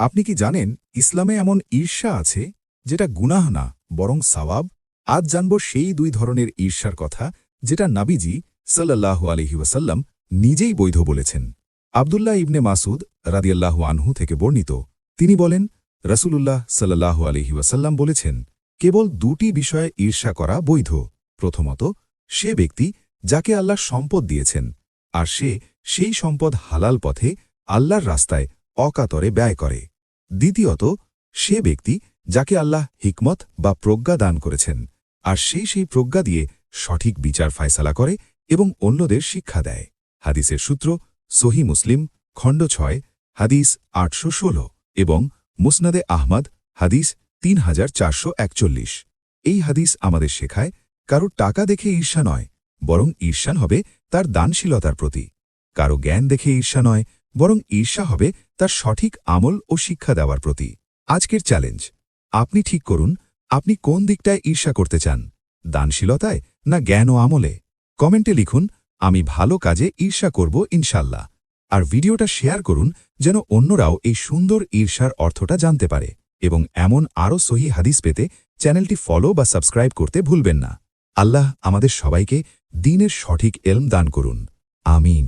আপনি কি জানেন ইসলামে এমন ঈর্ষা আছে যেটা গুনাহ না বরং সাওয়াব? আজ জানব সেই দুই ধরনের ঈর্ষার কথা যেটা নাবিজি সাল্লাল্লাহু আলাইহি ওয়াসাল্লাম নিজেই বৈধ বলেছেন। আব্দুল্লাহ ইবনে মাসুদ রাদিয়াল্লাহু আনহু থেকে বর্ণিত, তিনি বলেন, রাসূলুল্লাহ সাল্লাল্লাহু আলাইহি ওয়াসাল্লাম বলেছেন, কেবল দুটি বিষয়ে ঈর্ষা করা বৈধ। প্রথমত, সে ব্যক্তি যাকে আল্লাহ সম্পদ দিয়েছেন আর সে সেই সম্পদ হালাল পথে আল্লাহর রাস্তায় অকাতরে ব্যয় করে। দ্বিতীয়ত, সে ব্যক্তি যাকে আল্লাহ হিকমত বা প্রজ্ঞা দান করেছেন আর সেই প্রজ্ঞা দিয়ে সঠিক বিচার ফায়সালা করে এবং অন্যদের শিক্ষা দেয়। হাদিসের সূত্র সহি মুসলিম, খণ্ড ৬, হাদিস ৮১৬ এবং মুসনাদে আহমদ, হাদিস ৩৪৪১। এই হাদিস আমাদের শেখায়, কারো টাকা দেখে ঈর্ষা নয়, বরং ঈর্ষা হবে তার দানশীলতার প্রতি। কারো জ্ঞান দেখে ঈর্ষা নয়, বরং ঈর্ষা হবে তার সঠিক আমল ও শিক্ষা দেওয়ার প্রতি। আজকের চ্যালেঞ্জ, আপনি ঠিক করুন আপনি কোন দিকটায় ঈর্ষা করতে চান, দানশীলতায় না জ্ঞান ও আমলে। কমেন্টে লিখুন, আমি ভালো কাজে ঈর্ষা করব ইনশাল্লাহ। আর ভিডিওটা শেয়ার করুন যেন অন্যরাও এই সুন্দর ঈর্ষার অর্থটা জানতে পারে। এবং এমন আরও সহি হাদিস পেতে চ্যানেলটি ফলো বা সাবস্ক্রাইব করতে ভুলবেন না। আল্লাহ আমাদের সবাইকে দ্বীনের সঠিক ইলম দান করুন। আমিন।